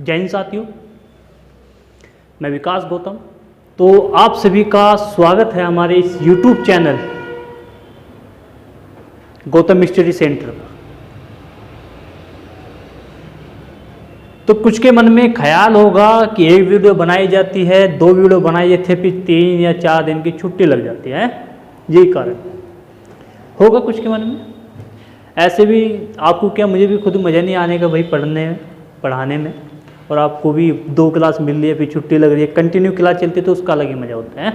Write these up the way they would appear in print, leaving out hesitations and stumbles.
जय हिंद साथियों, मैं विकास गौतम। तो आप सभी का स्वागत है हमारे इस YouTube channel Gautam study centre पर। तो कुछ के मन में ख्याल होगा कि एक वीडियो बनाई जाती है, 2 वीडियो बनाई जाती है, फिर 3 या 4 दिन की छुट्टी लग जाती है। यही कारण होगा कुछ के मन में। ऐसे भी आपको क्या, मुझे भी खुद मज़ा नहीं आने का भाई पढ़ाने में, और आपको भी 2 क्लास मिल रही है फिर छुट्टी लग रही है, कंटिन्यू क्लास चलती है तो उसका अलग ही मज़ा होता है।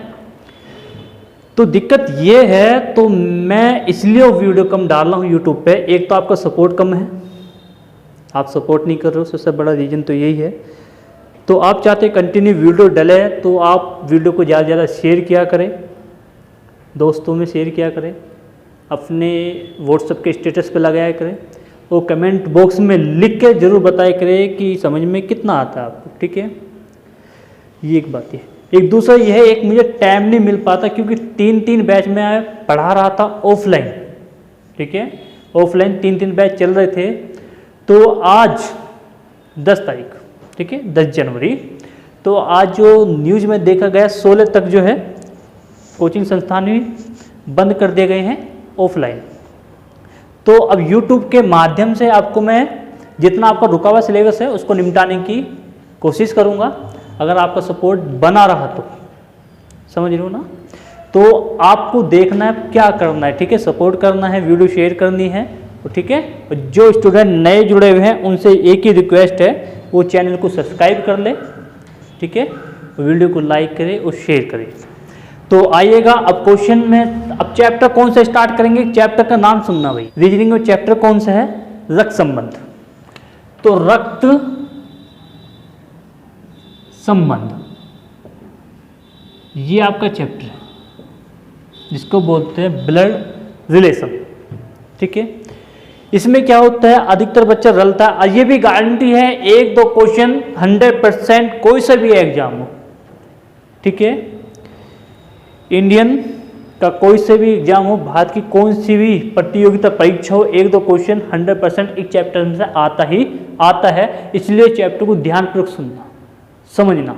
तो दिक्कत ये है, तो मैं इसलिए वीडियो कम डाल रहा हूँ यूट्यूब पे। एक तो आपका सपोर्ट कम है, आप सपोर्ट नहीं कर रहे हो, सबसे बड़ा रीज़न तो यही है। तो आप चाहते कंटिन्यू वीडियो डले, तो आप वीडियो को ज़्यादा से ज़्यादा शेयर किया करें, दोस्तों में शेयर किया करें, अपने व्हाट्सएप के स्टेटस पे लगाया करें, वो कमेंट बॉक्स में लिख के ज़रूर बताया करें कि समझ में कितना आता है आपको। ठीक है, ये एक बात है। एक दूसरा यह है, एक मुझे टाइम नहीं मिल पाता क्योंकि 3 बैच में पढ़ा रहा था ऑफलाइन। ठीक है, ऑफलाइन 3 बैच चल रहे थे। तो आज 10 तारीख, ठीक है, 10 जनवरी, तो आज जो न्यूज़ में देखा गया 16 तक जो है कोचिंग संस्थान भी बंद कर दिए गए हैं ऑफलाइन। तो अब YouTube के माध्यम से आपको मैं जितना आपका रुका हुआ सिलेबस है उसको निपटाने की कोशिश करूँगा, अगर आपका सपोर्ट बना रहा तो। समझ रहे हो ना? तो आपको देखना है क्या करना है। ठीक है, सपोर्ट करना है, वीडियो शेयर करनी है, ठीक है। और जो स्टूडेंट नए जुड़े हुए हैं उनसे एक ही रिक्वेस्ट है, वो चैनल को सब्सक्राइब कर ले, ठीक है, वीडियो को लाइक करें और शेयर करें। तो आइएगा अब क्वेश्चन में। अब चैप्टर कौन सा स्टार्ट करेंगे, चैप्टर का नाम सुनना भाई। रीजनिंग में चैप्टर कौन सा है? रक्त संबंध। तो रक्त संबंध ये आपका चैप्टर है, जिसको बोलते हैं ब्लड रिलेशन। ठीक है, इसमें क्या होता है, अधिकतर बच्चा रलता है। ये भी गारंटी है 1-2 क्वेश्चन 100% कोई सा भी एग्जाम हो, ठीक है, इंडियन का कोई से भी एग्जाम हो, भारत की कौन सी भी प्रतियोगिता परीक्षा हो, 1-2 क्वेश्चन 100% एक चैप्टर में से आता है। इसलिए चैप्टर को ध्यानपूर्वक सुनना, समझना,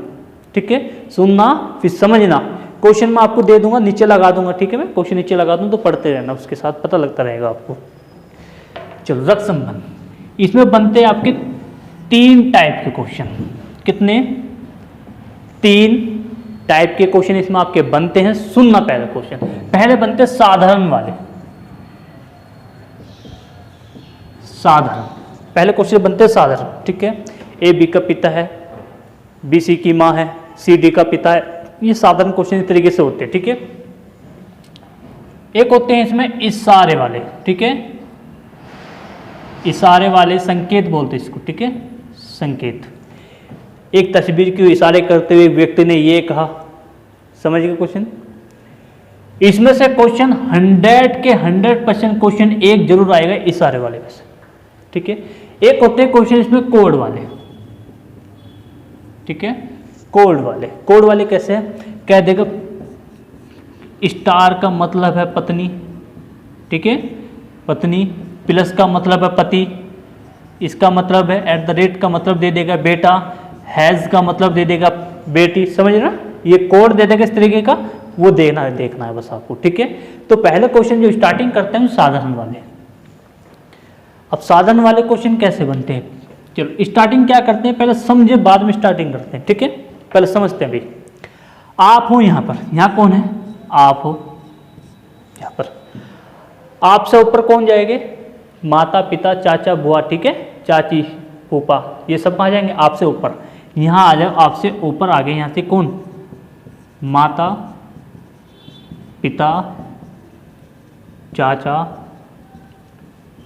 ठीक है, सुनना फिर समझना। क्वेश्चन मैं आपको दे दूंगा, नीचे लगा दूंगा, ठीक है, मैं क्वेश्चन नीचे लगा दूँ तो पढ़ते रहना, उसके साथ पता लगता रहेगा आपको। चलो, रक्त संबंध, इसमें बनते हैं आपके 3 टाइप के क्वेश्चन। कितने? 3 टाइप के क्वेश्चन इसमें आपके बनते हैं। सुनना पहले क्वेश्चन। पहले बनते हैं साधारण वाले, साधारण। पहले क्वेश्चन बनते हैं साधारण, ठीक है। ए बी का पिता है, बी सी की माँ है, सी डी का पिता है। ये साधारण क्वेश्चन इस तरीके से होते हैं, ठीक है। एक होते हैं इसमें इशारे वाले, ठीक है, इशारे वाले, संकेत बोलते हैं इसको, ठीक है, संकेत। एक तस्वीर की इशारे करते हुए व्यक्ति ने ये कहा, समझ गए क्वेश्चन। इसमें से क्वेश्चन 100 के 100% क्वेश्चन एक जरूर आएगा इशारे वाले में से, ठीक है। एक होते हैं क्वेश्चन इसमें कोड वाले, ठीक है, कोड वाले। कोड वाले कैसे है? कह देगा स्टार का मतलब है पत्नी, ठीक है, पत्नी, प्लस का मतलब है पति, इसका मतलब है @ का मतलब दे देगा बेटा, हैज़ का मतलब दे देगा बेटी। समझ रहे ना? ये कोड दे देगा इस तरीके का, वो देखना है बस आपको, ठीक है। तो पहले क्वेश्चन जो स्टार्टिंग करते हैं साधारण वाले। अब साधारण वाले क्वेश्चन कैसे बनते हैं? चलो स्टार्टिंग क्या करते हैं, पहले समझे बाद में स्टार्टिंग करते हैं, ठीक है। पहले समझते हैं भाई। आप हो यहाँ पर, यहाँ कौन है? आप हो यहाँ पर। आपसे ऊपर कौन जाएंगे? माता पिता चाचा बुआ, ठीक है, चाची फूफा, ये सब आ जाएंगे आपसे ऊपर। यहाँ आ जाओ, आपसे ऊपर आ गए यहाँ से कौन? माता पिता चाचा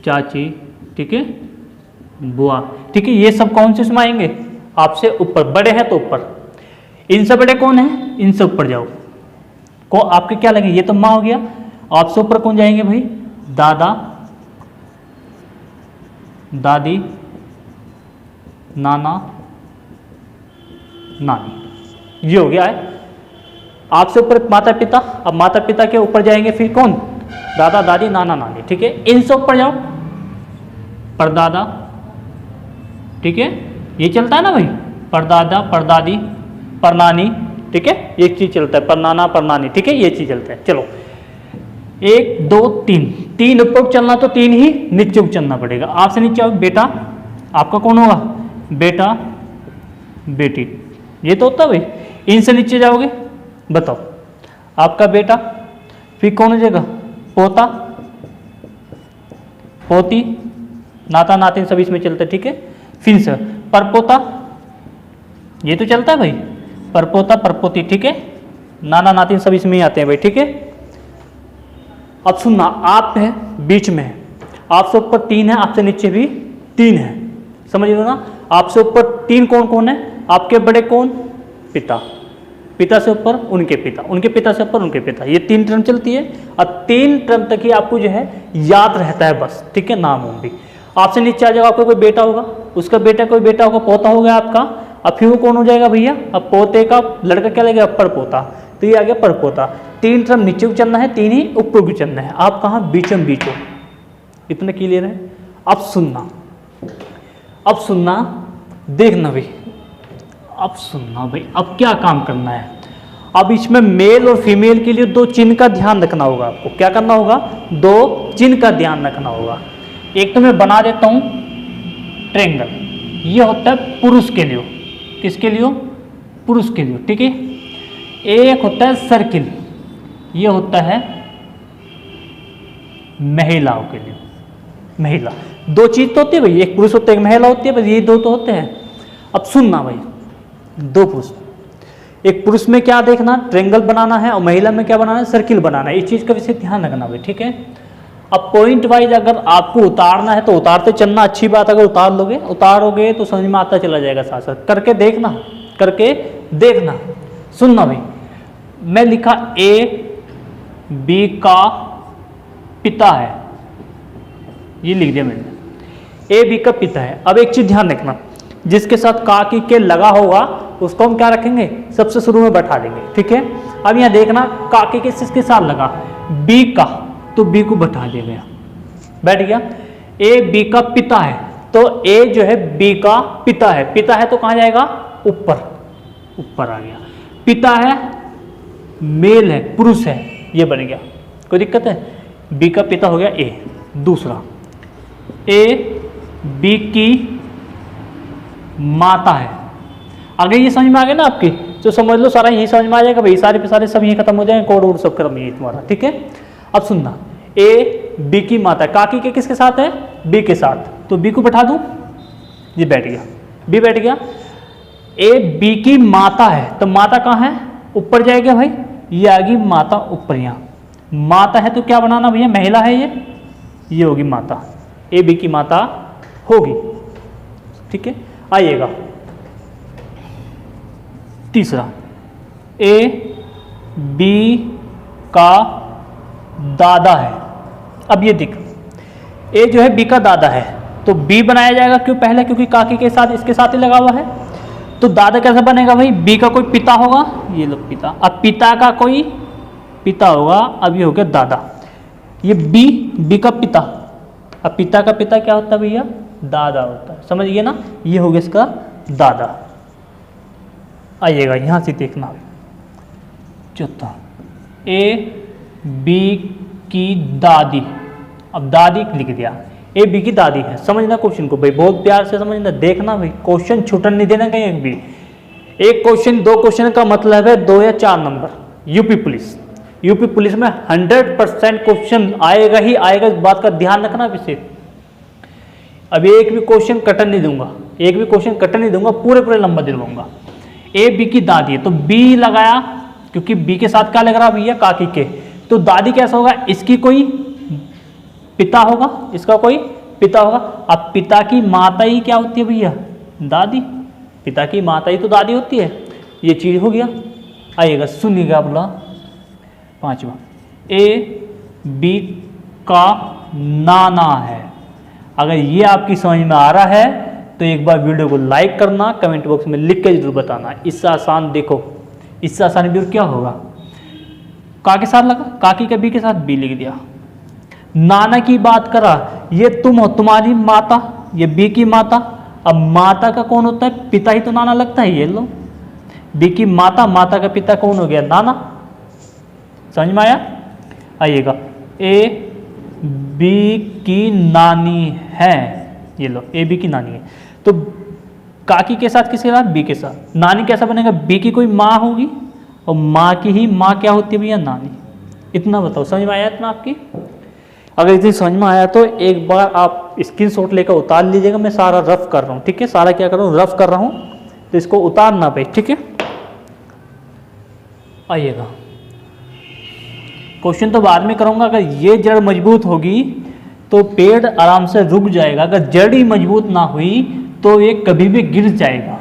चाची, ठीक है, बुआ, ठीक है। ये सब कौन से इसमें आएंगे? आपसे ऊपर। बड़े हैं तो ऊपर। इनसे बड़े कौन है? इनसे ऊपर जाओ। को आपके क्या लगे? ये तो माँ हो गया। आपसे ऊपर कौन जाएंगे भाई? दादा दादी नाना नानी, ये हो गया है। आपसे ऊपर माता पिता। अब माता पिता के ऊपर जाएंगे फिर कौन? दादा दादी नाना नानी, ठीक है। इनसे ऊपर जाओ, परदादा, ठीक है, ये चलता है ना भाई, परदादा परदादी परनानी, ठीक है, ये चीज चलता है, परनाना परनानी, ठीक है, ये चीज चलता है। चलो 1 2 3, 3 ऊपर चलना तो 3 ही नीचे चलना पड़ेगा। आपसे नीचे आओ बेटा, आपका कौन होगा, बेटा बेटी, ये तो होता है भाई। इनसे नीचे जाओगे, बताओ आपका बेटा, फिर कौन हो जाएगा, पोता पोती, नाता नातिन सब इसमें चलते, ठीक है। फिर से परपोता, ये तो चलता है भाई, परपोता परपोती, ठीक है, नाना नातिन सब इसमें ही आते हैं भाई, ठीक है। अब सुनना, आप है बीच में है, आपसे ऊपर 3 है, आपसे नीचे भी 3 है, समझ लो ना। आपसे ऊपर 3 कौन कौन है, आपके बड़े कौन, पिता, पिता से ऊपर उनके पिता, उनके पिता से ऊपर उनके पिता, ये 3 टर्म चलती है। और 3 टर्म तक ही आपको जो है याद रहता है बस, ठीक है, नाम हो भी। आपसे नीचे आ जाएगा, आपका कोई बेटा होगा, उसका बेटा कोई बेटा होगा, पोता हो गया आपका। अब फिर वो कौन हो जाएगा भैया, अब पोते का लड़का क्या लगेगा, परपोता, तो ये आ गया परपोता। 3 टर्म नीचे को चलना है, 3 ही ऊपर को चलना है, आप कहाँ बीचम बीच हो, इतना क्लियर है। अब सुनना, अब सुनना, देखना भाई, अब सुनना भाई, अब क्या काम करना है। अब इसमें मेल और फीमेल के लिए 2 चिन्ह का ध्यान रखना होगा आपको। क्या करना होगा, 2 चिन्ह का ध्यान रखना होगा। एक तो मैं बना देता हूं ट्रेंगल, ये होता है पुरुष के लिए, किसके लिए, पुरुष के लिए, ठीक है। एक होता है सर्किल, ये होता है महिलाओं के लिए, महिला। 2 चीज तो होती है भाई, एक पुरुष होता है एक महिला होती है, बस ये 2 तो होते हैं। अब सुनना भाई, 2 पुरुष, एक पुरुष में क्या देखना, ट्रेंगल बनाना है, और महिला में क्या बनाना है, सर्किल बनाना है। इस चीज का विशेष ध्यान रखना भाई, ठीक है। अब पॉइंट वाइज अगर आपको उतारना है तो उतारते चलना, अच्छी बात, अगर उतार लोगे, उतारोगे तो समझ में आता चला जाएगा, साथ साथ करके देखना, करके देखना। सुनना भाई, मैं लिखा ए बी का पिता है, ये लिख दिया मैंने, ए बी का पिता है। अब एक चीज ध्यान रखना, जिसके साथ का की के लगा होगा उसको हम क्या रखेंगे, सबसे शुरू में बैठा देंगे, ठीक है। अब यहाँ देखना, का के किसके साथ लगा, बी का, तो बी को बैठा दिया गया, बैठ गया। ए बी का पिता है, तो ए जो है बी का पिता है, पिता है तो कहाँ जाएगा, ऊपर, ऊपर आ गया। पिता है, मेल है, पुरुष है, ये बन गया, कोई दिक्कत है। बी का पिता हो गया ए। दूसरा, ए बी की माता है। अगर ये समझ में आ गया ना आपकी, तो समझ लो सारा यही समझ में आ जाएगा भाई, सारे पे सारे सब यही खत्म हो जाएंगे, कोड वोड सब खत्म यही तुम्हारा, ठीक है। अब सुनना, ए बी की माता, काकी के किसके साथ है, बी के साथ, तो बी को बैठा दूं, ये बैठ गया, बी बैठ गया। ए बी की माता है, तो माता कहाँ है, ऊपर जाएगा भाई, ये आ गई माता ऊपर, यहाँ माता है तो क्या बनाना भैया, महिला है ये होगी माता, ए बी की माता होगी, ठीक है। आइएगा तीसरा, ए बी का दादा है। अब ये दिख, ए जो है बी का दादा है, तो बी बनाया जाएगा, क्यों, पहले क्योंकि काकी के साथ इसके साथ ही लगा हुआ है। तो दादा कैसे बनेगा भाई, बी का कोई पिता होगा, ये लो पिता, अब पिता का कोई पिता होगा, अब ये हो गया दादा, ये बी का पिता, अब पिता का पिता क्या होता है भैया, दादा होता है, समझ गए ना, ये हो गया इसका दादा। आइएगा यहां से देखना, चौथा, ए बी की दादी, अब दादी लिख दिया, ए बी की दादी है, समझना क्वेश्चन को भाई, बहुत प्यार से समझना, देखना भाई, क्वेश्चन छूटन नहीं देना कहीं भी। एक क्वेश्चन 2 क्वेश्चन का मतलब है 2 या 4 नंबर। यूपी पुलिस में 100% क्वेश्चन आएगा ही आएगा, इस बात का ध्यान रखना विशेष। अब एक भी क्वेश्चन कटन नहीं दूंगा, एक भी क्वेश्चन कटन नहीं दूंगा, पूरे पूरे लंबा दिलवाऊंगा। ए बी की दादी है, तो बी लगाया, क्योंकि बी के साथ क्या लग रहा भैया, काकी के, तो दादी कैसा होगा, इसकी कोई पिता होगा, इसका कोई पिता होगा। अब पिता की माता ही क्या होती है भैया, दादी, पिता की माता ही तो दादी होती है, ये चीज हो गया। आइएगा सुनिएगा बोला, 5वां, ए बी का नाना है। अगर ये आपकी समझ में आ रहा है तो एक बार वीडियो को लाइक करना, कमेंट बॉक्स में लिख के जरूर बताना। इससे आसान देखो, इससे आसान भी क्या होगा, का के साथ लगा, काकी के बी के साथ बी लिख दिया। नाना की बात करा, ये तुम हो, तुम्हारी माता, ये बी की माता, अब माता का कौन होता है? पिता ही तो नाना लगता है। ये लो, बी की माता, माता का पिता कौन हो गया? नाना। समझ में आया? आइएगा, ए बी की नानी है। ये लो, ए बी की नानी है। तो काकी के साथ किसके साथ? बी के साथ। नानी कैसा बनेगा? बी की कोई माँ होगी और माँ की ही माँ क्या होती है भैया? नानी। इतना बताओ, समझ में आया इतना आपकी? अगर इतनी समझ में आया तो एक बार आप स्क्रीनशॉट लेकर उतार लीजिएगा। मैं सारा रफ कर रहा हूँ, ठीक है? सारा क्या कर रहा हूँ? रफ कर रहा हूँ, तो इसको उतारना भाई, ठीक है? आइएगा, क्वेश्चन तो बाद में करूँगा। अगर ये जड़ मजबूत होगी तो पेड़ आराम से रुक जाएगा। अगर जड़ ही मजबूत ना हुई तो ये कभी भी गिर जाएगा,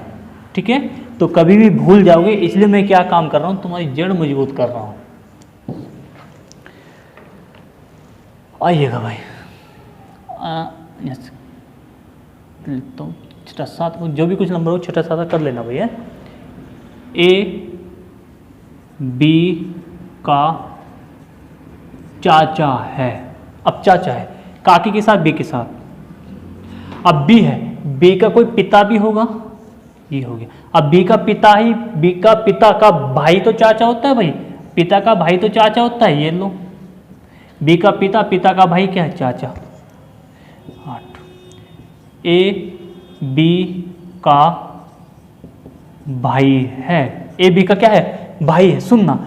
ठीक है? तो कभी भी भूल जाओगे, इसलिए मैं क्या काम कर रहा हूँ? तुम्हारी जड़ मजबूत कर रहा हूँ। आइएगा भाई, यस, तो छठा सात, जो भी कुछ नंबर हो छठा सात कर लेना भैया। ए बी का चाचा है। अब चाचा है, काकी के साथ बी के साथ। अब बी है, बी का कोई पिता भी होगा, ये हो गया। अब बी का पिता ही, बी का पिता का भाई तो चाचा होता है भाई, पिता का भाई तो चाचा होता है। ये लो, बी का पिता, पिता का भाई क्या है? चाचा। 8 ए बी का भाई है। ए बी का क्या है? भाई है। सुनना,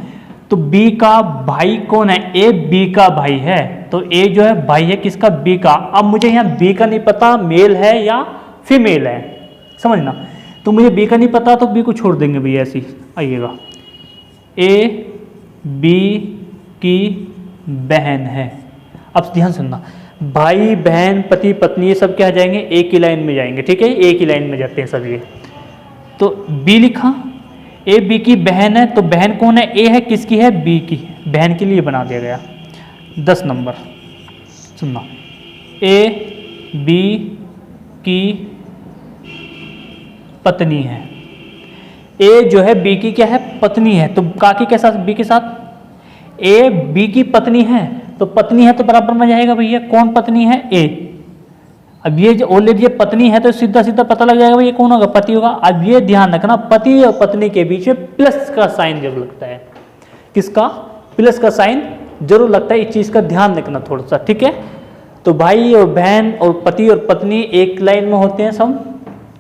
तो बी का भाई कौन है? ए बी का भाई है। तो ए जो है भाई है किसका? बी का। अब मुझे यहाँ बी का नहीं पता मेल है या फीमेल है, समझना। तो मुझे बी का नहीं पता तो बी को छोड़ देंगे भैया ऐसी। आइएगा, ए बी की बहन है। अब ध्यान सुनना, भाई बहन पति पत्नी ये सब क्या जाएंगे? एक ही लाइन में जाएंगे, ठीक है? एक ही लाइन में जाते हैं सब ये। तो बी लिखा, ए बी की बहन है, तो बहन कौन है? ए है, किसकी है? बी की। बहन के लिए बना दिया गया। 10 नंबर सुनना, ए बी की पत्नी है। ए जो है बी की क्या है? पत्नी है। तो काकी के साथ बी के साथ, ए बी की पत्नी है, तो पत्नी है तो बराबर में जाएगा भैया। कौन पत्नी है? ए। अब ये जो ऑलरेडी ये पत्नी है तो सीधा सीधा पता लग जाएगा भाई ये कौन होगा? पति होगा। अब ये ध्यान रखना, पति और पत्नी के बीच में प्लस का साइन जरूर लगता है। किसका? प्लस का साइन जरूर लगता है। इस चीज का ध्यान रखना थोड़ा सा, ठीक है? तो भाई और बहन और पति और पत्नी एक लाइन में होते हैं सब।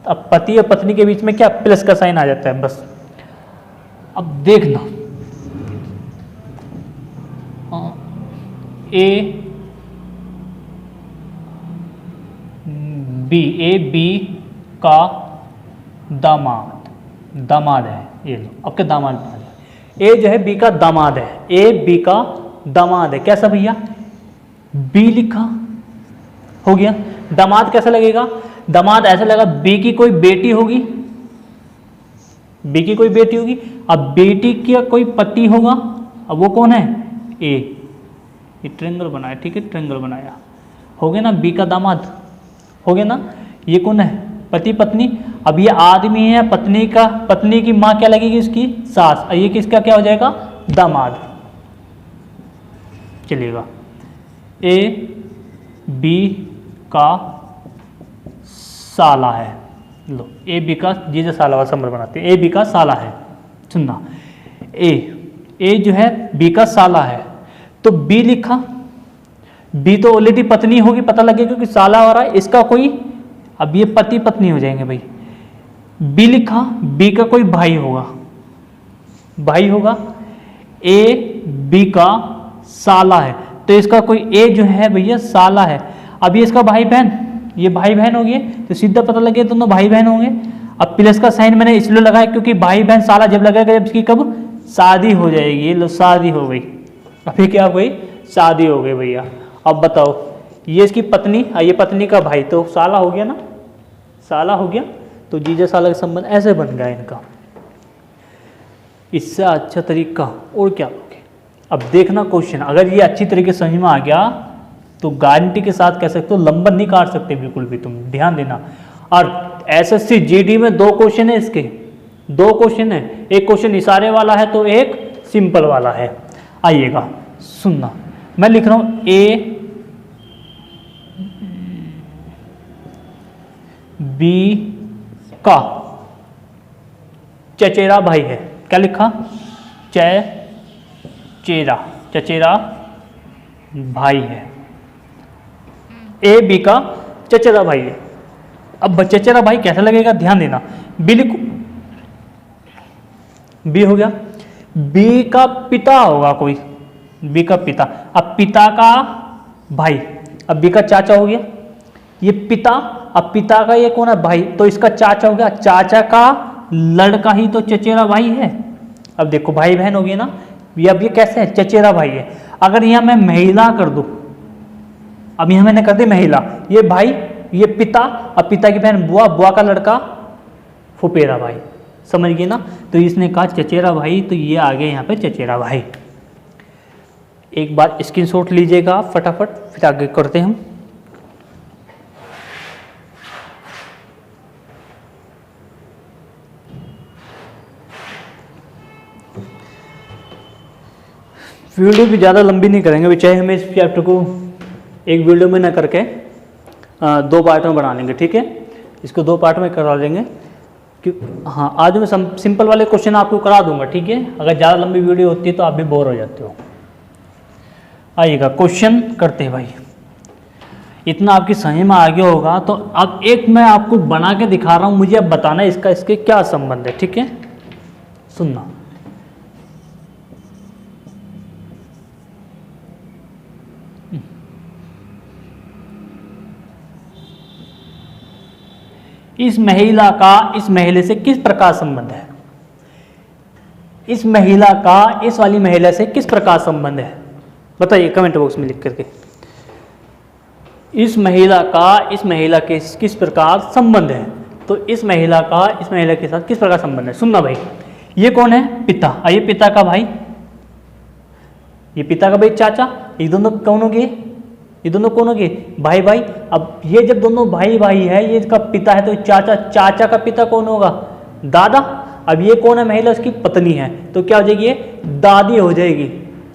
अब पति और पत्नी के बीच में क्या? प्लस का साइन आ जाता है बस। अब देखना, ए बी का दामाद, दामाद है। ये लो, आपके दामाद बना दिया। ए जो है बी का दामाद है, ए बी का दामाद है। कैसा भैया? बी लिखा, हो गया। दामाद कैसा लगेगा? दामाद ऐसा लगा बी की कोई बेटी होगी, बी की कोई बेटी होगी। अब बेटी का कोई पति होगा, अब वो कौन है? ए। ये ट्रायंगल बनाया, ठीक है? ट्रायंगल बनाया, हो गया ना? बी का दामाद हो गया ना? ये कौन है? पति पत्नी। अब ये आदमी है, पत्नी का, पत्नी की माँ क्या लगेगी? उसकी सास। ये किसका क्या हो जाएगा? दामाद। चलिएगा, ए बी का साला है। लो, ए बी का जीजा साला वाला संबंध बनाते हैं। ए बी का साला है। सुनना, ए जो है बी का साला है, तो बी लिखा। बी तो ऑलरेडी पत्नी होगी, पता लगेगा क्योंकि साला हो रहा है इसका कोई। अब ये पति पत्नी हो जाएंगे भाई। बी लिखा, बी का कोई भाई होगा, भाई होगा। ए बी का साला है, तो इसका कोई ए जो है भैया साला है। अब ये इसका भाई बहन, ये भाई बहन हो गए, तो सीधा पता लगे दोनों भाई बहन होंगे। अब प्लस का साइन मैंने इसलिए लगाया क्योंकि भाई बहन साला जब लगेगा जब इसकी कब शादी हो जाएगी। ये लो, शादी हो गई। अभी क्या हो गई? शादी हो गई भैया। अब बताओ, ये इसकी पत्नी, ये पत्नी का भाई, तो साला हो गया ना? साला हो गया, तो जीजा साला का संबंध ऐसे बन गया इनका। इससे अच्छा तरीका और क्या लोगे? अब देखना क्वेश्चन, अगर ये अच्छी तरीके से समझ में आ गया तो गारंटी के साथ कह सकते हो नंबर नहीं काट सकते बिल्कुल भी, तुम ध्यान देना। और एसएससी जीडी में 2 क्वेश्चन है इसके, 2 क्वेश्चन है। एक क्वेश्चन इशारे वाला है तो एक सिंपल वाला है। आइएगा, सुनना, मैं लिख रहा हूं ए बी का चचेरा भाई है। क्या लिखा? चचेरा, चचेरा भाई है। ए बी का चचेरा भाई है। अब चचेरा भाई कैसा लगेगा, ध्यान देना। बी लिखो, बी हो गया। बी का पिता होगा कोई, बी का पिता। अब पिता का भाई, अब बी का चाचा हो गया, ये पिता। अब पिता का ये कौन है? भाई, तो इसका चाचा हो गया। चाचा का लड़का ही तो चचेरा भाई है। अब देखो भाई बहन हो गई ना, अब ये कैसे है? चचेरा भाई है। अगर यहां मैं महिला कर दूं, अब यहां मैंने कर दी महिला, ये भाई, ये पिता, अब पिता की बहन बुआ, बुआ का लड़का फुफेरा भाई। समझ गए ना? तो इसने कहा चचेरा भाई, तो ये आ गया यहाँ पे चचेरा भाई। एक बार स्क्रीनशॉट लीजिएगा फटाफट, फिर आगे करते हैं हम। वीडियो भी ज़्यादा लंबी नहीं करेंगे, चाहे हमें इस चैप्टर को एक वीडियो में ना करके 2 पार्ट में बना लेंगे, ठीक है? इसको 2 पार्ट में करा लेंगे कि हाँ, आज मैं सिंपल वाले क्वेश्चन आपको करा दूंगा, ठीक है? अगर ज़्यादा लंबी वीडियो होती है तो आप भी बोर हो जाते हो। आइएगा क्वेश्चन करते हैं भाई। इतना आपकी समझ में आ गया होगा, तो अब एक मैं आपको बना के दिखा रहा हूँ, मुझे अब बताना इसका इसके क्या संबंध है, ठीक है? सुनना। इस महिला का इस महिले से किस प्रकार संबंध है? इस महिला का इस वाली महिला से किस प्रकार संबंध है? बताइए कमेंट बॉक्स में लिख करके। इस महिला का इस महिला के किस प्रकार संबंध है? तो इस महिला का इस महिला के साथ किस प्रकार संबंध है? सुनना भाई। ये कौन है? पिता। ये पिता का भाई, ये पिता का भाई चाचा। ये दोनों कौन हो गए? ये दोनों कौन हो गए? भाई भाई। अब ये जब दोनों भाई भाई है, ये इसका पिता है, तो चाचा, चाचा का पिता कौन होगा? दादा। अब ये कौन है? महिला उसकी पत्नी है, तो क्या हो जाएगी? ये दादी हो जाएगी।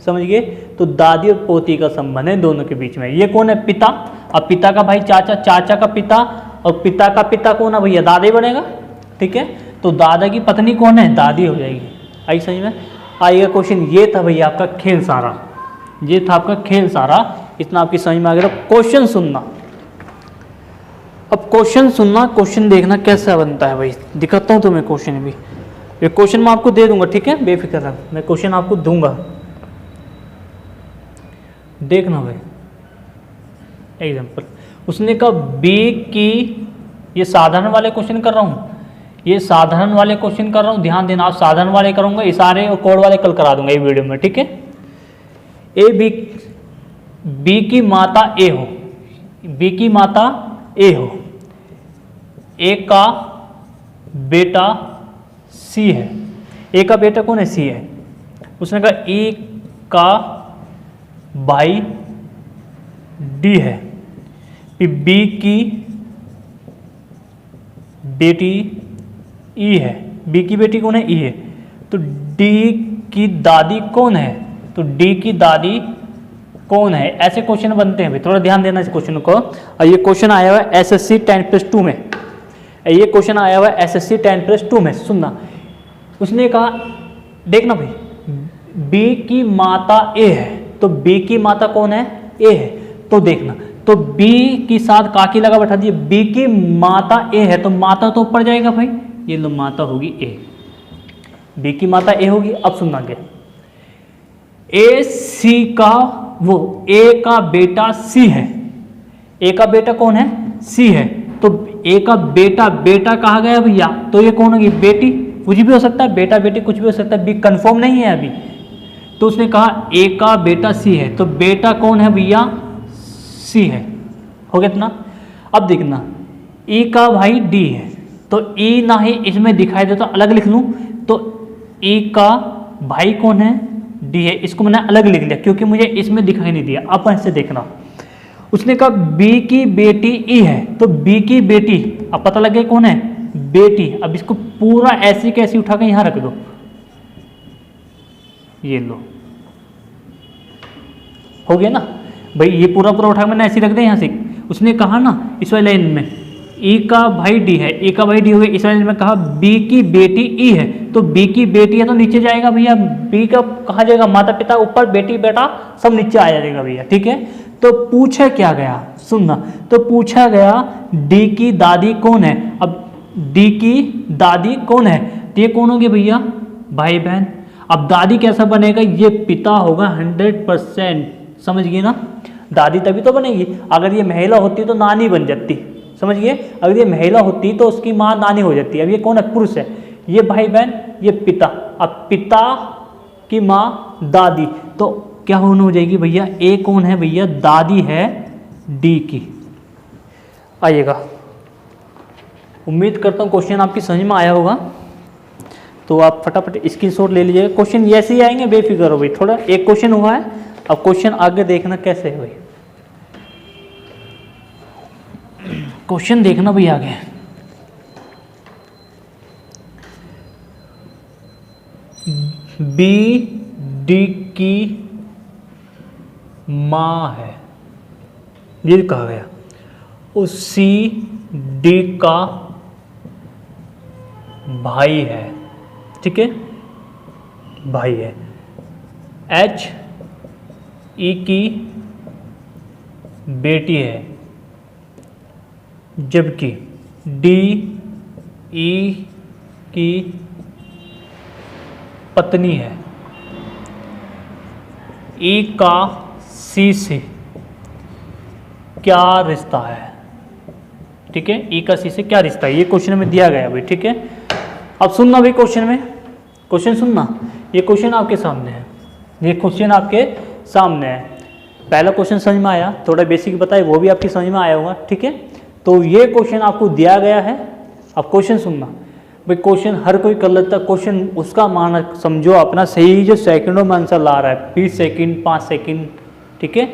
समझ गए? तो दादी और पोती का संबंध है दोनों के बीच में। ये कौन है? पिता। अब पिता का भाई चाचा, चाचा का पिता, और पिता का पिता कौन है भैया? दादा ही बनेगा, ठीक है? तो दादा की पत्नी कौन है? दादी हो जाएगी। आई समझ में? आइएगा क्वेश्चन। ये था भैया आपका खेल सारा, ये था आपका खेल सारा। इतना आपकी समझ में आ गया। क्वेश्चन सुनना, अब क्वेश्चन सुनना, क्वेश्चन देखना कैसा बनता है भाई। दिखाता हूँ तुम्हें क्वेश्चन भी। ये क्वेश्चन मैं आपको दे दूंगा, ठीक है? बेफिक्र रह, मैं क्वेश्चन आपको दूंगा, देखना भाई। एग्जाम्पल, उसने कहा बी की, ये साधारण वाले क्वेश्चन कर रहा हूँ, ये साधारण वाले क्वेश्चन कर रहा हूँ, ध्यान देना। आप साधारण वाले करूँगा, इशारे और कोड वाले कल करा दूंगा ये वीडियो में, ठीक है? ए बी की माता ए हो, बी की माता ए हो, ए का बेटा सी है। ए का बेटा कौन है? सी है। उसने कहा ई का भाई डी है, बी की बेटी ई है। बी की बेटी कौन है? ई है। तो डी की दादी कौन है? तो डी की दादी कौन है? ऐसे क्वेश्चन बनते हैं भाई, थोड़ा ध्यान देना इस क्वेश्चन को। और ये क्वेश्चन आया हुआ है SSC 10+2 में, ये क्वेश्चन आया हुआ है SSC 10+2 में। सुनना, उसने कहा, देखना भाई, बी की माता ए है, तो बी की माता कौन है? ए है। तो देखना, तो बी के साथ काकी लगा बैठा दिए, बी की माता ए है, तो माता तो ऊपर जाएगा भाई, ये लो माता होगी ए, बी की माता ए होगी। अब सुनना क्या, ए सी का वो ए का बेटा सी है, ए का बेटा कौन है? सी है। तो ए का बेटा, बेटा कहा गया भैया, तो ये कौन होगी? बेटी। कुछ भी हो सकता है, बेटा बेटी कुछ भी हो सकता है, बी कंफर्म नहीं है अभी। तो उसने कहा ए का बेटा सी है, तो बेटा कौन है भैया? सी है। हो गया इतना? अब देखना, ई का भाई डी है, तो ई ना ही इसमें दिखाई दे तो अलग लिख लूं, तो ई का भाई कौन है? डी है। इसको मैंने अलग लिख लिया क्योंकि मुझे इसमें दिखाई नहीं दिया। अब ऐसे देखना, उसने कहा बी की बेटी ई है, तो बी की बेटी, अब पता लग गया कौन है? बेटी। अब इसको पूरा ऐसी कैसी उठा के यहां रख दो, ये लो, हो गया ना भाई। ये पूरा पूरा उठा के मैंने ऐसी रख दिया यहां से। उसने कहा ना इस वाली लाइन में ई का भाई डी है, ई का भाई डी हो गया। इस वाले में कहा बी की बेटी ई है, तो बी की बेटी है तो नीचे जाएगा भैया, बी का कहा जाएगा माता पिता ऊपर, बेटी बेटा सब नीचे आ जाएगा भैया, ठीक है। तो पूछा क्या गया, सुनना, तो पूछा गया डी की दादी कौन है। अब डी की दादी कौन है, तो ये कौन होगी भैया, भाई बहन। अब दादी कैसा बनेगा, ये पिता होगा 100%, समझ गए ना। दादी तभी तो बनेगी, अगर ये महिला होती तो नानी बन जाती, समझ गए। अगर ये महिला होती तो उसकी माँ नानी हो जाती। अब ये कौन है, पुरुष है, ये भाई बहन, ये पिता। अब पिता की माँ दादी, तो क्या होने हो जाएगी भैया, ए कौन है भैया, दादी है डी की। आइएगा, उम्मीद करता हूँ क्वेश्चन आपकी समझ में आया होगा, तो आप फटाफट स्क्रीनशॉट ले लीजिएगा। क्वेश्चन ऐसे ही आएंगे, बेफिक्र हो भाई। थोड़ा एक क्वेश्चन हुआ है, अब क्वेश्चन आगे देखना कैसे है भाई, क्वेश्चन देखना भाई आगे। बी डी की माँ है, ये कहा गया। उस सी डी का भाई है, ठीक है, भाई है। एच ई की बेटी है, जबकि डी ई की पत्नी है। ई का सी से क्या रिश्ता है, ठीक है, ई का सी से क्या रिश्ता है, ये क्वेश्चन में दिया गया भाई, ठीक है। अब सुनना भाई, क्वेश्चन में, क्वेश्चन सुनना, ये क्वेश्चन आपके सामने है, ये क्वेश्चन आपके सामने है। पहला क्वेश्चन समझ में आया, थोड़ा बेसिक बताए वो भी आपकी समझ में आया होगा, ठीक है। तो ये क्वेश्चन आपको दिया गया है। अब क्वेश्चन सुनना भाई, क्वेश्चन हर कोई कर लेता है, क्वेश्चन उसका मान समझो अपना सही, जो सेकंडों में आंसर ला रहा है, 20 सेकंड 5 सेकंड, ठीक है,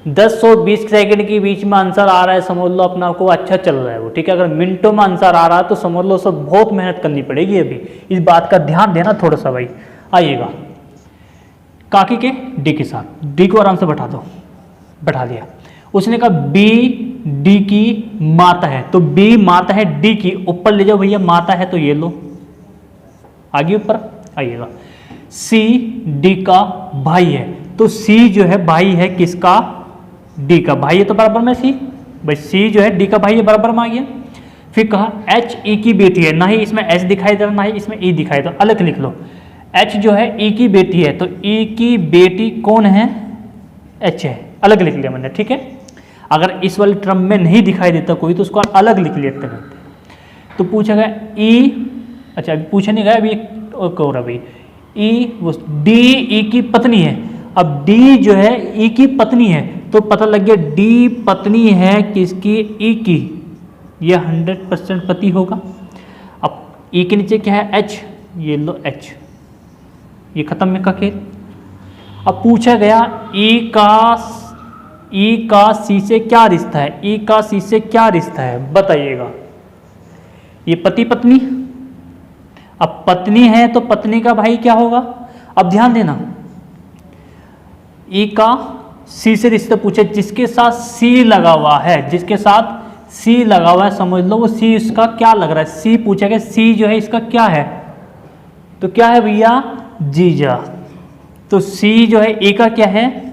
10 और 20 सेकंड के बीच में आंसर आ रहा है, समझ लो अपना को अच्छा चल रहा है वो, ठीक है। अगर मिनटों में आंसर आ रहा है तो समझ लो सब बहुत मेहनत करनी पड़ेगी अभी, इस बात का ध्यान देना थोड़ा सा भाई। आइएगा, काकी के डी के साथ, डी को आराम से बैठा दो, बैठा दिया। उसने कहा बी डी की माता है, तो बी माता है डी की, ऊपर ले जाओ भैया, माता है तो ये लो, आगे ऊपर आइएगा। सी डी का भाई है, तो सी जो है भाई है किसका, डी का। भाई है तो बराबर में सी, भाई सी जो है डी का भाई है, बराबर में आ गया। फिर कहा एच ई की बेटी है, ना ही इसमें एच दिखाई दे रहा, ना ही इसमें ई दिखाई दे रहा, अलग लिख लो। एच जो है ई की बेटी है, तो ई की बेटी कौन है, एच है, अलग लिख लिया मैंने, ठीक है। अगर इस वाले टर्म में नहीं दिखाई देता कोई तो उसको अलग लिख लेते हैं। तो पूछा गया ई, अच्छा अभी पूछा नहीं गया, अभी हो रहा भाई, ई वो डी ई की पत्नी है। अब डी जो है ई की पत्नी है, तो पता लग गया डी पत्नी है किसकी, ई की, ये 100% पति होगा। अब ई के नीचे क्या है, एच, ये लो एच, ये खत्म में का खेल। अब पूछा गया ई का सी से क्या रिश्ता है, ई का सी से क्या रिश्ता है बताइएगा। ये पति पत्नी, अब पत्नी है तो पत्नी का भाई क्या होगा। अब ध्यान देना, ई का सी से रिश्ता पूछे, जिसके साथ सी लगा हुआ है, जिसके साथ सी लगा हुआ है, समझ लो वो सी इसका क्या लग रहा है। सी पूछा गया, सी जो है इसका क्या है, तो क्या है भैया, जीजा। तो सी जो है ए का क्या है,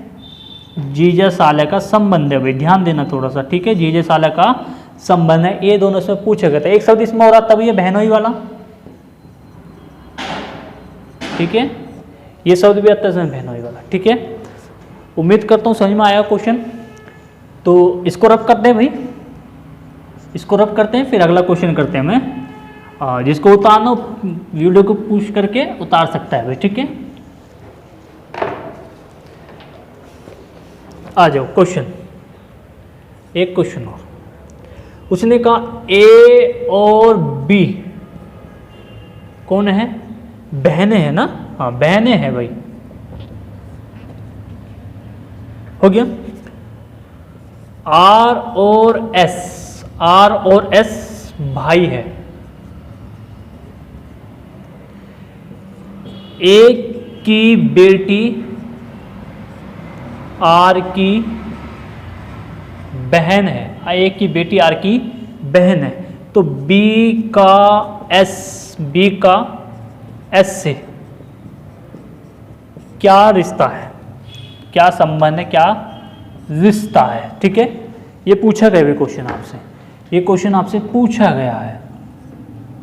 जीजा साले का संबंध है भाई, ध्यान देना थोड़ा सा, ठीक है, जीजा साले का संबंध है। ये दोनों से पूछा गया था, एक शब्द इसमें हो रहा था भैया बहनोई वाला, ठीक है, ये शब्द भी आता है बहनोई वाला, ठीक है। उम्मीद करता हूँ समझ में आया क्वेश्चन। तो इसको रब करते हैं भाई, इसको रब करते हैं, फिर अगला क्वेश्चन करते हैं। मैं जिसको उतारना वीडियो को पुश करके उतार सकता है भाई, ठीक है। आ जाओ क्वेश्चन, एक क्वेश्चन और। उसने कहा ए और बी कौन है, बहनें हैं ना, हाँ बहनें हैं भाई, हो गया। आर और एस भाई है। एक की बेटी आर की बहन है, एक की बेटी आर की बहन है, तो बी का एस से क्या रिश्ता है, क्या संबंध है, क्या रिश्ता है। ठीक है, ये पूछा गया है क्वेश्चन आपसे, ये क्वेश्चन आपसे पूछा गया है,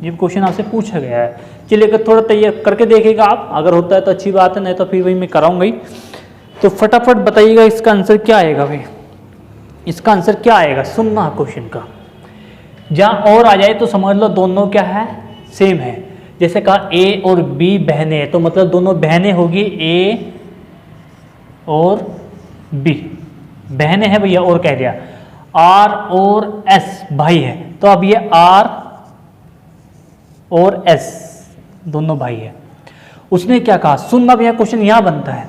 ये क्वेश्चन आपसे पूछा गया है। चलिए अगर थोड़ा तैयार करके देखिएगा आप, अगर होता है तो अच्छी बात है, नहीं तो फिर वही मैं कराऊंगा ही। तो फटाफट बताइएगा इसका आंसर क्या आएगा भाई, इसका आंसर क्या आएगा, सुनना क्वेश्चन का। जहाँ और आ जाए तो समझ लो दोनों क्या है, सेम है। जैसे कहा ए और बी बहनें हैं, तो मतलब दोनों बहनें होगी, ए और बी बहनें हैं भैया, और कह दिया। आर और एस भाई है, तो अब ये आर और एस दोनों भाई है। उसने क्या कहा, सुनना भैया क्वेश्चन यहां बनता है,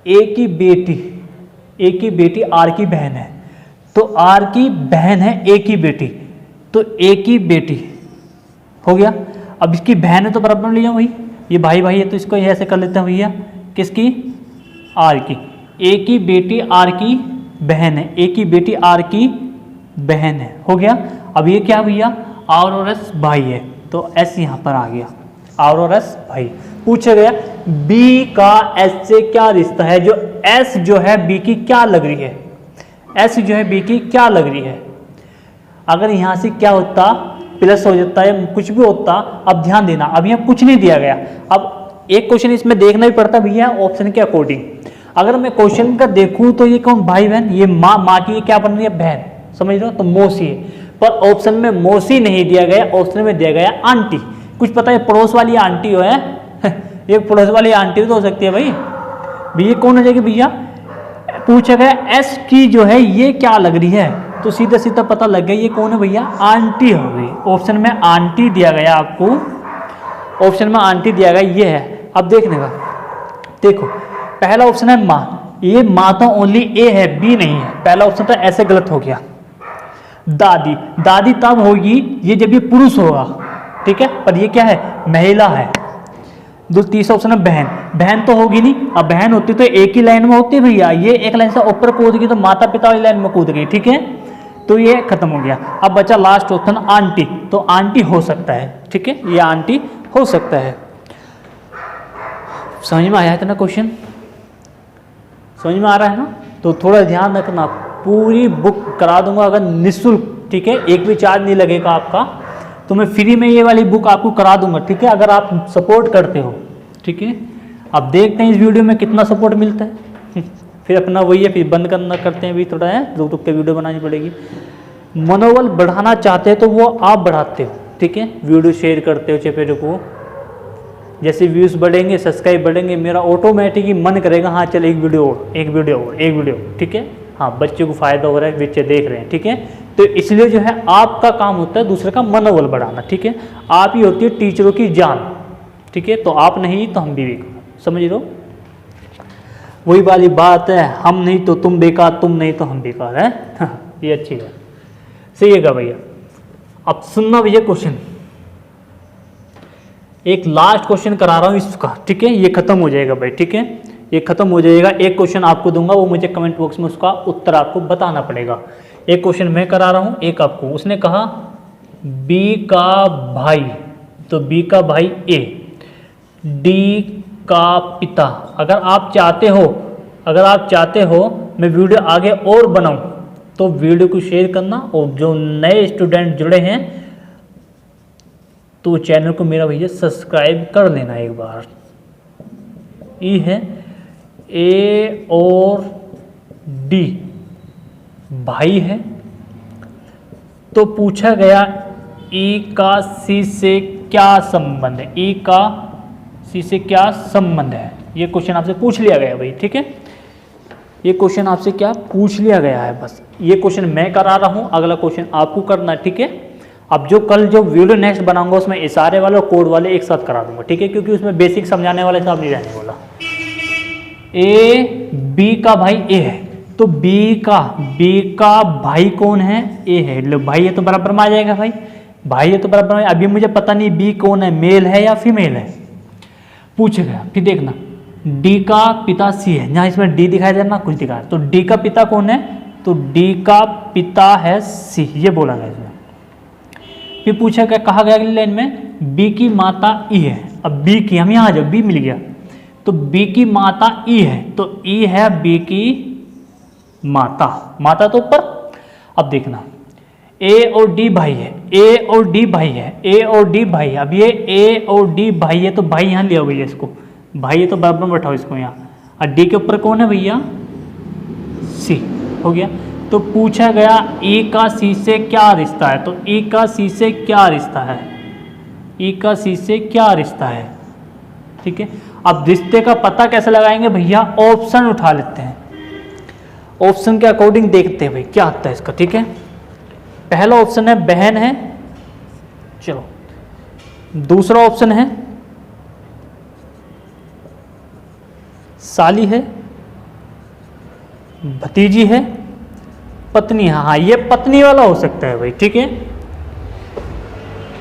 ए की बेटी आर की बहन है, तो आर की बहन है ए की बेटी, तो ए की बेटी हो गया। अब इसकी बहन है तो बराबर ले जाओ भाई, ये भाई भाई है तो इसको ऐसे कर लेते हैं भैया, किसकी, आर की। ए की बेटी आर की बहन है, ए की बेटी आर की बहन है, हो गया। अब ये क्या भैया, आर और एस भाई है, तो एस यहां पर आ गया, आर और एस भाई। पूछा गया बी का एस से क्या रिश्ता है, जो एस जो है बी की क्या लग रही है, एस जो है बी की क्या लग रही है। अगर यहां से क्या होता, प्लस हो जाता है, कुछ भी होता। अब ध्यान देना, अब यहाँ कुछ नहीं दिया गया। अब एक क्वेश्चन इसमें देखना भी पड़ता भैया ऑप्शन के अकॉर्डिंग। अगर मैं क्वेश्चन का देखूं तो ये कौन, भाई बहन, ये माँ की ये क्या बन रही है, बहन, समझ रहे हो, तो मौसी है। पर ऑप्शन में मौसी नहीं दिया गया, ऑप्शन में दिया गया आंटी। कुछ पता है पड़ोस वाली आंटी हो है ये पड़ोस वाली आंटी तो हो सकती है भाई। भैया कौन हो जाएगी भैया, पूछा गया एस की जो है ये क्या लग रही है, तो सीधा सीधा पता लग गया ये कौन है भैया, आंटी हो गई। ऑप्शन में आंटी दिया गया आपको, ऑप्शन में आंटी दिया गया, ये है। अब देखने का, देखो पहला ऑप्शन है माँ, ये माँ तो ओनली ए है, बी नहीं है, पहला ऑप्शन तो ऐसे गलत हो गया। दादी, दादी तब होगी ये जब ये पुरुष होगा, ठीक है, पर ये क्या है, महिला है। तीसरा ऑप्शन है बहन, बहन तो होगी नहीं, अब बहन होती तो एक ही लाइन में होती भैया, ये एक लाइन से ऊपर कूद गई तो माता पिता वाली लाइन में कूद गई, ठीक है, तो ये खत्म हो गया। अब बचा लास्ट ऑप्शन आंटी, तो आंटी हो सकता है, ठीक है, ये आंटी हो सकता है। समझ में आया है ना क्वेश्चन, समझ में आ रहा है ना, तो थोड़ा ध्यान रखना। पूरी बुक करा दूंगा अगर निःशुल्क, ठीक है, एक भी चार्ज नहीं लगेगा आपका, तो मैं फ्री में ये वाली बुक आपको करा दूंगा, ठीक है, अगर आप सपोर्ट करते हो, ठीक है। अब देखते हैं इस वीडियो में कितना सपोर्ट मिलता है फिर अपना वही है, फिर बंद करना करते हैं, भी थोड़ा है रुक रुक के वीडियो बनानी पड़ेगी। मनोबल बढ़ाना चाहते हैं तो वो आप बढ़ाते हो, ठीक है, वीडियो शेयर करते हो चेपे को, जैसे व्यूज बढ़ेंगे, सब्सक्राइब बढ़ेंगे, मेरा ऑटोमेटिक ही मन करेगा हाँ चल एक वीडियो, ठीक है, हाँ बच्चों को फायदा हो रहा है, बच्चे देख रहे हैं, ठीक है। तो इसलिए जो है आपका काम होता है दूसरे का मनोबल बढ़ाना, ठीक है, आप ही होती है टीचरों की जान, ठीक है, तो आप नहीं तो हम भी, समझ लो, वही वाली बात है, हम नहीं तो तुम बेकार, तुम नहीं तो हम बेकार है ये अच्छी है, सही है भैया। अब सुनना भैया क्वेश्चन, एक लास्ट क्वेश्चन करा रहा हूँ इसका, ठीक है, ये खत्म हो जाएगा भाई, ठीक है, ये खत्म हो जाएगा। एक क्वेश्चन आपको दूंगा, वो मुझे कमेंट बॉक्स में उसका उत्तर आपको बताना पड़ेगा। एक क्वेश्चन मैं करा रहा हूँ, एक आपको। उसने कहा बी का भाई, तो बी का भाई ए, डी का पिता। अगर आप चाहते हो मैं वीडियो आगे और बनाऊं तो वीडियो को शेयर करना, और जो नए स्टूडेंट जुड़े हैं तो चैनल को मेरा भैया सब्सक्राइब कर लेना एक बार। ये है ए और डी भाई है, तो पूछा गया ई का सी से क्या संबंध है, ई का सी से क्या संबंध है। ये क्वेश्चन आपसे पूछ लिया गया भाई, ठीक है, ये क्वेश्चन आपसे क्या पूछ लिया गया है, बस ये क्वेश्चन मैं करा रहा हूं, अगला क्वेश्चन आपको करना है, ठीक है। अब जो कल जो वीडियो नेक्स्ट बनाऊंगा उसमें इशारे वाले और कोड वाले एक साथ करा दूंगा, ठीक है, क्योंकि उसमें बेसिक समझाने वाले साहब नहीं रहने बोला। ए बी का भाई ए है, तो बी का भाई कौन है, ए है, लो भाई है तो बराबर में आ जाएगा भाई, भाई है तो बराबर में। अभी मुझे पता नहीं बी कौन है, मेल है या फीमेल है, पूछ गया। फिर देखना डी का पिता सी है, जहाँ इसमें डी दिखाई दे रहा ना कुछ दिखा, तो डी का पिता कौन है, तो डी का पिता है सी, ये बोला गया इसमें। फिर पूछा क्या, कहा गया अगली लाइन में बी की माता ई है। अब बी की, हम यहाँ आ जाओ, बी मिल गया, तो बी की माता ई है, तो ई है बी की माता, माता तो ऊपर। अब देखना ए और डी भाई है, ए और डी भाई है, ए और डी भाई है। अब ये ए और डी भाई है, तो भाई यहाँ लिया भैया इसको, भाई है तो बराबर में बैठाओ इसको यहाँ। और डी के ऊपर कौन है भैया, सी, हो गया। तो पूछा गया ई का सी से क्या रिश्ता है, तो ई का सी से क्या रिश्ता है, ई का सी से क्या रिश्ता है, ठीक है। अब रिश्ते का पता कैसे लगाएंगे भैया, ऑप्शन उठा लेते हैं, ऑप्शन के अकॉर्डिंग देखते हैं भाई क्या आता है इसका, ठीक है। पहला ऑप्शन है बहन है, चलो। दूसरा ऑप्शन है साली है, भतीजी है, पत्नी है। हाँ, ये पत्नी वाला हो सकता है भाई, ठीक है।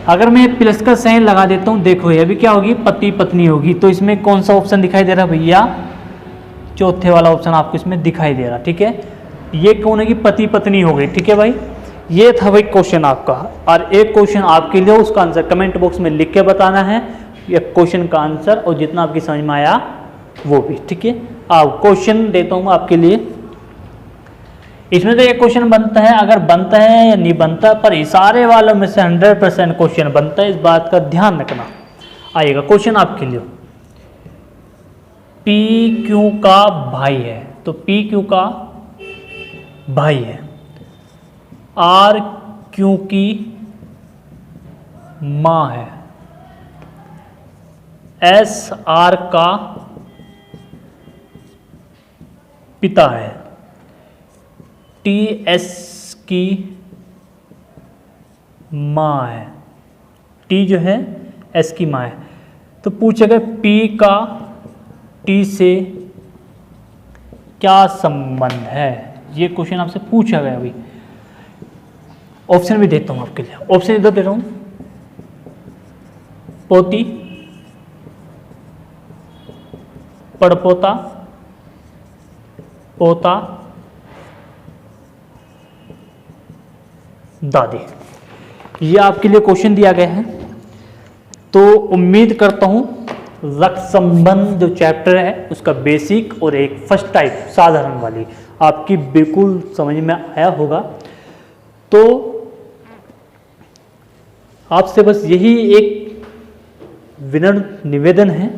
अगर मैं प्लस का साइन लगा देता हूं, देखो ये अभी क्या होगी, पति पत्नी होगी, तो इसमें कौन सा ऑप्शन दिखाई दे रहा है भैया, चौथे वाला ऑप्शन आपको इसमें दिखाई दे रहा, ठीक है। ये कौन है कि पति पत्नी हो गई, ठीक है भाई। ये था भाई क्वेश्चन आपका, और एक क्वेश्चन आपके लिए, उसका आंसर कमेंट बॉक्स में लिख के बताना है, ये क्वेश्चन का आंसर और जितना आपकी समझ में आया वो भी, ठीक है। अब क्वेश्चन देता हूँ आपके लिए, इसमें तो एक क्वेश्चन बनता है, अगर बनता है या नहीं बनता, पर इशारे वालों में से 100% क्वेश्चन बनता है, इस बात का ध्यान रखना। आइएगा क्वेश्चन आपके लिए, पी क्यू का भाई है, तो पी क्यू का भाई है, आर क्यू की मां है, एस आर का पिता है, टी एस की मां है, टी जो है एस की मां है। तो पूछेगा पी का टी से क्या संबंध है, ये क्वेश्चन आपसे पूछा गया अभी। ऑप्शन भी देता हूं आपके लिए, ऑप्शन इधर दे रहा हूं, पोती, पड़पोता, पोता, दादी, ये आपके लिए क्वेश्चन दिया गया है। तो उम्मीद करता हूं रक्त संबंध जो चैप्टर है उसका बेसिक और एक फर्स्ट टाइप साधारण वाली आपकी बिल्कुल समझ में आया होगा। तो आपसे बस यही एक विनम्र निवेदन है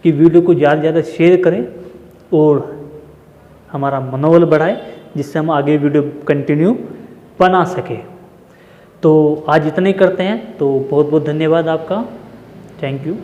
कि वीडियो को ज़्यादा से ज़्यादा शेयर करें और हमारा मनोबल बढ़ाए, जिससे हम आगे वीडियो कंटिन्यू बना सके। तो आज इतना ही करते हैं, तो बहुत बहुत धन्यवाद आपका, थैंक यू।